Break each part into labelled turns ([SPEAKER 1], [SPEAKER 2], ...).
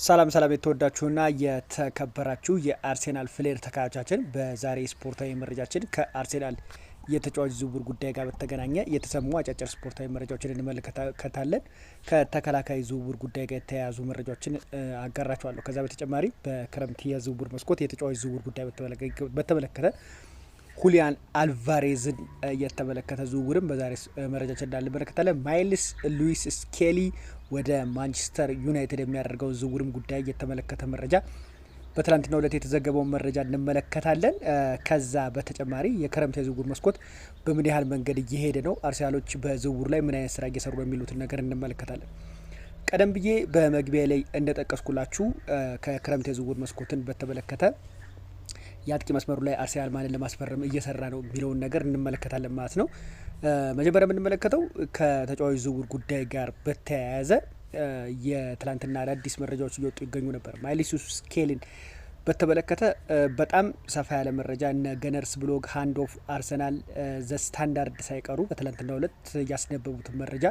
[SPEAKER 1] ሰላም የተወዳችሁና የተከበራችሁ የአርሴናል ፍሌር ተከታታዮቻችን በዛሬ ስፖርታዊ መረጃችን ከአርሴናል የተጫዋች ዝውውር ጉዳይ ጋር በተገናኘ የተሰሙ አጫጭር ስፖርታዊ መረጃዎችን እንመለከታለን። ከተከላካይ ዝውውር ጉዳይ ጋር የተያያዙ መረጃዎችን አጋራችኋለሁ። ከዛ በተጨማሪ በክረምት የዝውውር መስኮት የተጫዋች ዝውውር ጉዳይ በተመለከተ ሁሊያን አልቫሬዝን የተመለከተ ዝውውርም በዛሬ መረጃችን እንዳንመለከታለን። ማይልስ ሉዊስ ስኬሊ ወደ ማንቸስተር ዩናይትድ የሚያደርገው ዝውውርም ጉዳይ የተመለከተ መረጃ በትላንትናው ዕለት የተዘገበውን መረጃ እንመለከታለን። ከዛ በተጨማሪ የክረምት የዝውውር መስኮት በምን ያህል መንገድ እየሄደ ነው፣ አርሰናሎች በዝውውር ላይ ምን አይነት ስራ እየሰሩ ነው የሚሉትን ነገር እንመለከታለን። ቀደም ብዬ በመግቢያ ላይ እንደጠቀስኩላችሁ ከክረምት የዝውውር መስኮትን በተመለከተ የአጥቂ መስመሩ ላይ አርሰናል ማንን ለማስፈረም እየሰራ ነው የሚለውን ነገር እንመለከታለን ማለት ነው። መጀመሪያ የምንመለከተው ከተጫዋች ዝውውር ጉዳይ ጋር በተያያዘ የትላንትና አዳዲስ መረጃዎች እየወጡ ይገኙ ነበር። ማይልስ ስኬሊን በተመለከተ በጣም ሰፋ ያለ መረጃ እነ ገነርስ ብሎግ፣ ሃንድ ኦፍ አርሰናል፣ ዘ ስታንዳርድ ሳይቀሩ በትላንትና ዕለት ያስነበቡትን መረጃ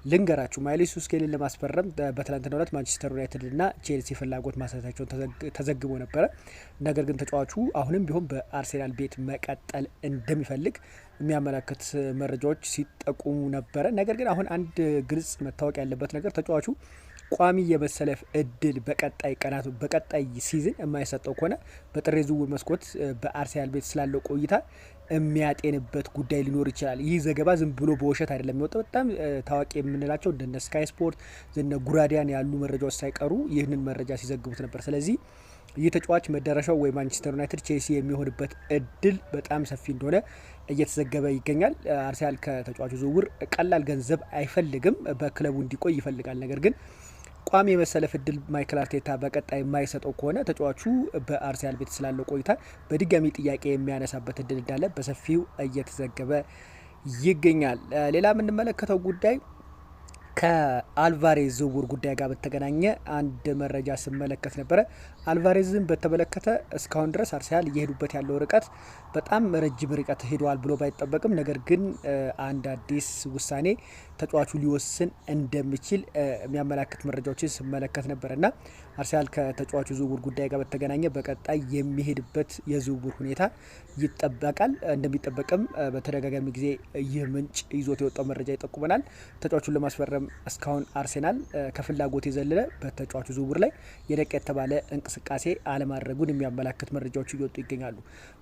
[SPEAKER 1] ልንገራችሁ። ማይልስ ስኬሊን ለማስፈረም በትላንትናው ዕለት ማንቸስተር ዩናይትድ እና ቼልሲ ፍላጎት ማሳየታቸውን ተዘግቦ ነበረ። ነገር ግን ተጫዋቹ አሁንም ቢሆን በአርሴናል ቤት መቀጠል እንደሚፈልግ የሚያመላክት መረጃዎች ሲጠቁሙ ነበረ። ነገር ግን አሁን አንድ ግልጽ መታወቅ ያለበት ነገር ተጫዋቹ ቋሚ የመሰለፍ እድል በቀጣይ ሲዝን የማይሰጠው ከሆነ በጥር ዝውውር መስኮት በአርሰናል ቤት ስላለው ቆይታ የሚያጤንበት ጉዳይ ሊኖር ይችላል። ይህ ዘገባ ዝም ብሎ በውሸት አይደለም የሚወጣው። በጣም ታዋቂ የምንላቸው እንደነ ስካይ ስፖርት ዘነ ጉራዲያን ያሉ መረጃዎች ሳይቀሩ ይህንን መረጃ ሲዘግቡት ነበር። ስለዚህ ይህ ተጫዋች መዳረሻው ወይ ማንቸስተር ዩናይትድ፣ ቼልሲ የሚሆንበት እድል በጣም ሰፊ እንደሆነ እየተዘገበ ይገኛል። አርሰናል ከተጫዋቹ ዝውውር ቀላል ገንዘብ አይፈልግም፣ በክለቡ እንዲቆይ ይፈልጋል። ነገር ግን ቋሚ የመሰለፍ እድል ማይክል አርቴታ በቀጣይ የማይሰጠው ከሆነ ተጫዋቹ በአርሰናል ቤት ስላለው ቆይታ በድጋሚ ጥያቄ የሚያነሳበት እድል እንዳለ በሰፊው እየተዘገበ ይገኛል። ሌላ የምንመለከተው ጉዳይ ከአልቫሬዝ ዝውውር ጉዳይ ጋር በተገናኘ አንድ መረጃ ስመለከት ነበረ። አልቫሬዝን በተመለከተ እስካሁን ድረስ አርሰናል እየሄዱበት ያለው ርቀት በጣም ረጅም ርቀት ሄደዋል ብሎ ባይጠበቅም፣ ነገር ግን አንድ አዲስ ውሳኔ ተጫዋቹ ሊወስን እንደሚችል የሚያመላክት መረጃዎችን ስመለከት ነበር እና አርሰናል ከተጫዋቹ ዝውውር ጉዳይ ጋር በተገናኘ በቀጣይ የሚሄድበት የዝውውር ሁኔታ ይጠበቃል። እንደሚጠበቅም በተደጋጋሚ ጊዜ ይህ ምንጭ ይዞት የወጣው መረጃ ይጠቁመናል። ተጫዋቹን ለማስፈረም እስካሁን አርሰናል ከፍላጎት የዘለለ በተጫዋቹ ዝውውር ላይ የደቀ የተባለ እንቅስቃሴ አለማድረጉን የሚያመላክት መረጃዎች እየወጡ ይገኛሉ።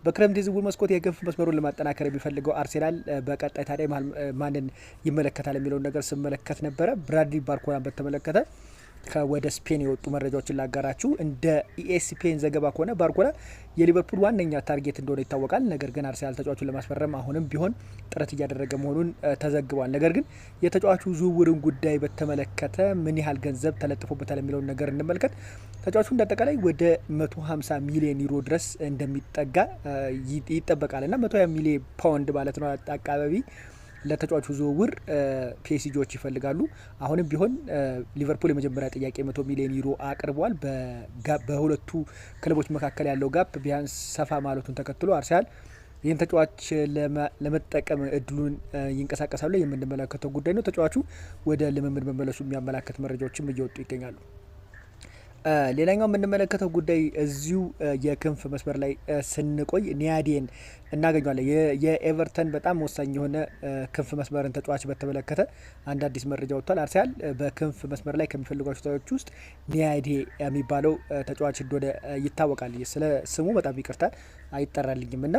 [SPEAKER 1] በክረምት የዝውውር መስኮት የክንፍ መስመሩን ለማጠናከር የሚፈልገው አርሰናል በቀጣይ ታዲያ ማንን ይመለከታል የሚለውን ነገር ስመለከት ነበረ። ብራድሊ ባርኮላን በተመለከተ ወደ ስፔን የወጡ መረጃዎችን ላጋራችሁ። እንደ ኢኤስፒኤን ዘገባ ከሆነ ባርኮላ የሊቨርፑል ዋነኛ ታርጌት እንደሆነ ይታወቃል። ነገር ግን አርሰናል ተጫዋቹን ለማስፈረም አሁንም ቢሆን ጥረት እያደረገ መሆኑን ተዘግቧል። ነገር ግን የተጫዋቹ ዝውውርን ጉዳይ በተመለከተ ምን ያህል ገንዘብ ተለጥፎበታል የሚለውን ነገር እንመልከት። ተጫዋቹ እንዳጠቃላይ ወደ 150 ሚሊዮን ዩሮ ድረስ እንደሚጠጋ ይጠበቃል እና 120 ሚሊዮን ፓውንድ ማለት ነው አካባቢ ለተጫዋቹ ዝውውር ፒኤስጂዎች ይፈልጋሉ። አሁንም ቢሆን ሊቨርፑል የመጀመሪያ ጥያቄ 100 ሚሊዮን ዩሮ አቅርበዋል። በሁለቱ ክለቦች መካከል ያለው ጋፕ ቢያንስ ሰፋ ማለቱን ተከትሎ አርሰናል ይህን ተጫዋች ለመጠቀም እድሉን ይንቀሳቀሳሉ። የምንመለከተው ጉዳይ ነው። ተጫዋቹ ወደ ልምምድ መመለሱ የሚያመላክት መረጃዎችም እየወጡ ይገኛሉ። ሌላኛው የምንመለከተው ጉዳይ እዚሁ የክንፍ መስመር ላይ ስንቆይ ኒያዴን እናገኘዋለን። የኤቨርተን በጣም ወሳኝ የሆነ ክንፍ መስመርን ተጫዋች በተመለከተ አንድ አዲስ መረጃ ወጥቷል። አርሰናል በክንፍ መስመር ላይ ከሚፈልጓቸው ተጫዋቾች ውስጥ ኒያዴ የሚባለው ተጫዋች እንደሆነ ይታወቃል። ስለ ስሙ በጣም ይቅርታል አይጠራልኝም እና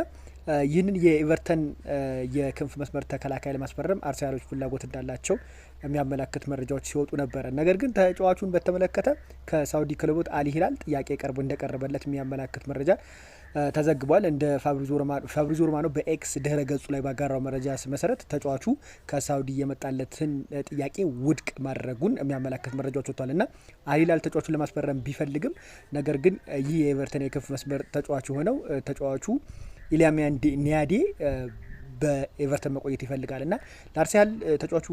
[SPEAKER 1] ይህንን የኤቨርተን የክንፍ መስመር ተከላካይ ለማስፈረም አርሰናሎች ፍላጎት እንዳላቸው የሚያመላክት መረጃዎች ሲወጡ ነበረ። ነገር ግን ተጫዋቹን በተመለከተ ከሳውዲ ክለቦች አል ሂላል ጥያቄ እንደቀረበለት የሚያመላክት መረጃ ተዘግቧል። እንደ ፋብሪዞ ሮማኖ በኤክስ ድህረ ገጹ ላይ ባጋራው መረጃ መሰረት ተጫዋቹ ከሳውዲ የመጣለትን ጥያቄ ውድቅ ማድረጉን የሚያመላክት መረጃዎች ወጥቷል እና አል ሂላል ተጫዋቹን ለማስፈረም ቢፈልግም ነገር ግን ይህ የኤቨርተን የክንፍ መስመር ተጫዋች የሆነው ተጫዋቹ ኢሊያሚያን ኒያዴ በኤቨርተን መቆየት ይፈልጋል እና ለአርሰናል ተጫዋቹ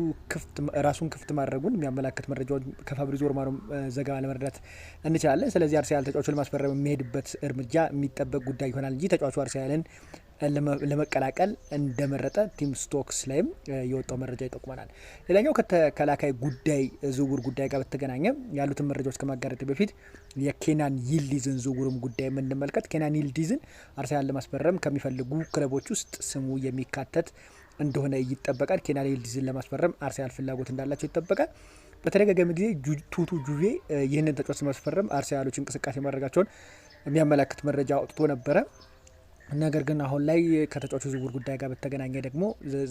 [SPEAKER 1] ራሱን ክፍት ማድረጉን የሚያመላክት መረጃዎች ከፋብሪዞ ሮማኖ ዘገባ ለመረዳት እንችላለን። ስለዚህ አርሰናል ተጫዋቹን ለማስፈረም የሚሄድበት እርምጃ የሚጠበቅ ጉዳይ ይሆናል እንጂ ተጫዋቹ አርሰናልን ለመቀላቀል እንደመረጠ ቲም ስቶክስ ላይም የወጣው መረጃ ይጠቁመናል። ሌላኛው ከተከላካይ ጉዳይ ዝውውር ጉዳይ ጋር በተገናኘ ያሉትን መረጃዎች ከማጋረጥ በፊት የኬናን ይልዲዝን ዝውውርም ጉዳይ የምንመልከት። ኬናን ይልዲዝን አርሰናል ለማስፈረም ከሚፈልጉ ክለቦች ውስጥ ስሙ የሚካተት እንደሆነ ይጠበቃል። ኬናን ይልዲዝን ለማስፈረም አርሰናል ፍላጎት እንዳላቸው ይጠበቃል። በተደጋጋሚ ጊዜ ቱቱ ጁቬ ይህንን ተጫዋች ለማስፈረም አርሰናሎች እንቅስቃሴ ማድረጋቸውን የሚያመላክት መረጃ አውጥቶ ነበረ። ነገር ግን አሁን ላይ ከተጫዋቹ ዝውውር ጉዳይ ጋር በተገናኘ ደግሞ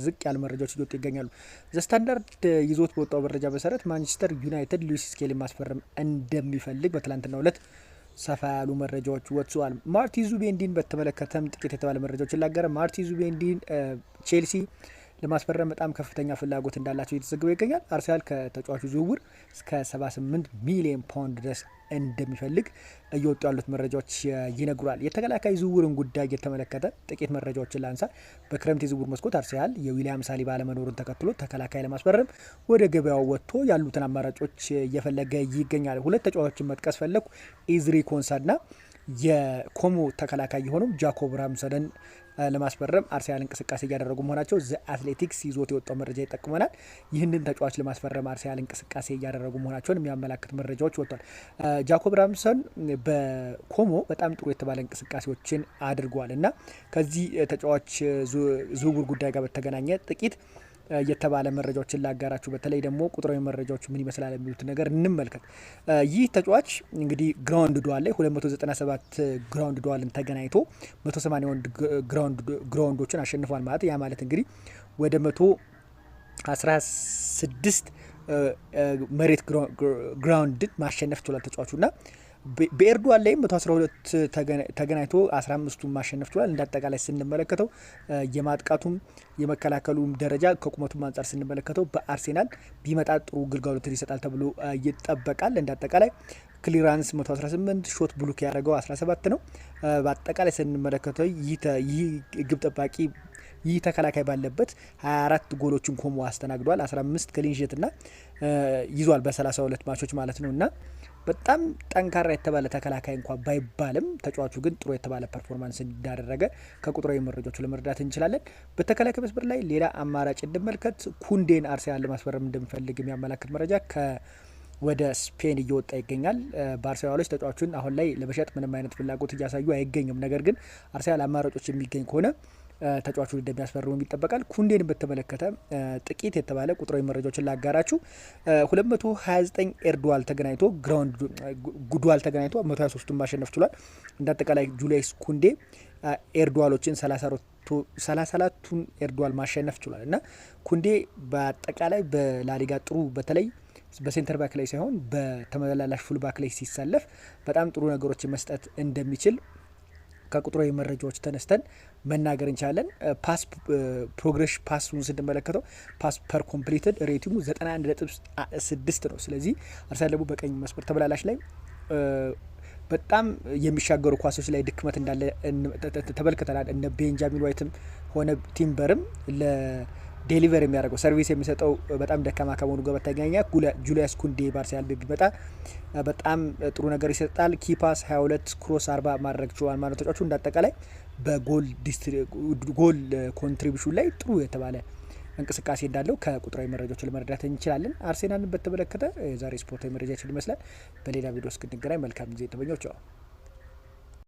[SPEAKER 1] ዝቅ ያሉ መረጃዎች እየወጡ ይገኛሉ። ዘስታንዳርድ ይዞት በወጣው መረጃ መሰረት ማንቸስተር ዩናይትድ ሉዊስ ስኬሊን ማስፈረም እንደሚፈልግ በትላንትናው ዕለት ሰፋ ያሉ መረጃዎች ወጥተዋል። ማርቲን ዙቤንዲን በተመለከተም ጥቂት የተባለ መረጃዎች ይላገረ። ማርቲን ዙቤንዲን ቼልሲ ለማስፈረም በጣም ከፍተኛ ፍላጎት እንዳላቸው እየተዘገበ ይገኛል። አርሰናል ከተጫዋቹ ዝውውር እስከ 78 ሚሊዮን ፓውንድ ድረስ እንደሚፈልግ እየወጡ ያሉት መረጃዎች ይነግሯል። የተከላካይ ዝውውርን ጉዳይ የተመለከተ ጥቂት መረጃዎችን ላንሳ። በክረምት የዝውውር መስኮት አርሰናል የዊሊያም ሳሊባ አለመኖሩን ተከትሎ ተከላካይ ለማስፈረም ወደ ገበያው ወጥቶ ያሉትን አማራጮች እየፈለገ ይገኛል። ሁለት ተጫዋቾችን መጥቀስ ፈለኩ። ኢዝሪ ኮንሳና የኮሞ ተከላካይ የሆነው ጃኮብ ራምሰደን ለማስፈረም አርሰናል እንቅስቃሴ እያደረጉ መሆናቸው ዘ አትሌቲክስ ይዞት የወጣው መረጃ ይጠቁመናል። ይህንን ተጫዋች ለማስፈረም አርሰናል እንቅስቃሴ እያደረጉ መሆናቸውን የሚያመላክት መረጃዎች ወጥቷል። ጃኮብ ራምሰን በኮሞ በጣም ጥሩ የተባለ እንቅስቃሴዎችን አድርጓል እና ከዚህ ተጫዋች ዝውውር ጉዳይ ጋር በተገናኘ ጥቂት የተባለ መረጃዎችን ላጋራችሁ። በተለይ ደግሞ ቁጥራዊ መረጃዎች ምን ይመስላል የሚሉት ነገር እንመልከት። ይህ ተጫዋች እንግዲህ ግራውንድ ዱዋል ላይ 297 ግራውንድ ዱዋልን ተገናኝቶ 181 ግራውንዶችን አሸንፏል ማለት ያ ማለት እንግዲህ ወደ 116 መሬት ግራውንድ ማሸነፍ ችሏል ተጫዋቹና በኤርዶዋን ላይ 112 ተገናኝቶ 15ቱን ማሸነፍ ችሏል። እንዳጠቃላይ ስንመለከተው የማጥቃቱም የመከላከሉም ደረጃ ከቁመቱም አንጻር ስንመለከተው በአርሴናል ቢመጣ ጥሩ ግልጋሎትን ይሰጣል ተብሎ ይጠበቃል። እንዳጠቃላይ ክሊራንስ 118 ሾት ብሉክ ያደረገው 17 ነው። በአጠቃላይ ስንመለከተው ይህ ግብ ጠባቂ ይህ ተከላካይ ባለበት 24 ጎሎችን ኮሞ አስተናግዷል። 15 ክሊንሺት እና ይዟል በ32 ማቾች ማለት ነው እና በጣም ጠንካራ የተባለ ተከላካይ እንኳን ባይባልም ተጫዋቹ ግን ጥሩ የተባለ ፐርፎርማንስ እንዳደረገ ከቁጥራዊ መረጃዎቹ ለመረዳት እንችላለን። በተከላካይ መስመር ላይ ሌላ አማራጭ እንመልከት። ኩንዴን አርሰናል ለማስፈረም እንደሚፈልግ የሚያመላክት መረጃ ወደ ስፔን እየወጣ ይገኛል። ባርሴሎናዎች ተጫዋቹን አሁን ላይ ለመሸጥ ምንም አይነት ፍላጎት እያሳዩ አይገኝም። ነገር ግን አርሰናል አማራጮች የሚገኝ ከሆነ ተጫዋቹን እንደሚያስፈርሙ ይጠበቃል። ኩንዴን በተመለከተ ጥቂት የተባለ ቁጥራዊ መረጃዎችን ላጋራችሁ። 229 ኤርዶዋል ተገናኝቶ ጉድዋል ተገናኝቶ 123ቱን ማሸነፍ ችሏል። እንዳጠቃላይ ጁሊየስ ኩንዴ ኤርዶዋሎችን 34ቱን ኤርዶዋል ማሸነፍ ችሏል እና ኩንዴ በአጠቃላይ በላሊጋ ጥሩ በተለይ በሴንተር ባክ ላይ ሳይሆን በተመላላሽ ፉል ባክ ላይ ሲሰለፍ በጣም ጥሩ ነገሮችን መስጠት እንደሚችል ከቁጥራዊ መረጃዎች ተነስተን መናገር እንችላለን። ፓስ ፕሮግሬስ ፓሱን ስንመለከተው ፓስ ፐር ኮምፕሊትድ ሬቲንጉ 91.6 ነው። ስለዚህ አርሰናል ደግሞ በቀኝ መስመር ተበላላሽ ላይ በጣም የሚሻገሩ ኳሶች ላይ ድክመት እንዳለ ተመልክተናል። እነ ቤንጃሚን ዋይትም ሆነ ቲምበርም ዴሊቨር የሚያደርገው ሰርቪስ የሚሰጠው በጣም ደካማ ከመሆኑ ጋር በተገናኘ ጁሊየስ ኩንዴ ባርሰናል ቢመጣ በጣም ጥሩ ነገር ይሰጣል። ኪፓስ 22 ክሮስ 40 ማድረግ ችሏል ማለት ተጫዋቹ እንዳጠቃላይ በጎል ኮንትሪቢዩሽን ላይ ጥሩ የተባለ እንቅስቃሴ እንዳለው ከቁጥራዊ መረጃዎች ለመረዳት እንችላለን። አርሴናልን በተመለከተ የዛሬ ስፖርታዊ መረጃችን ይመስላል። በሌላ ቪዲዮ እስክንገናኝ መልካም ጊዜ ተመኘሁ።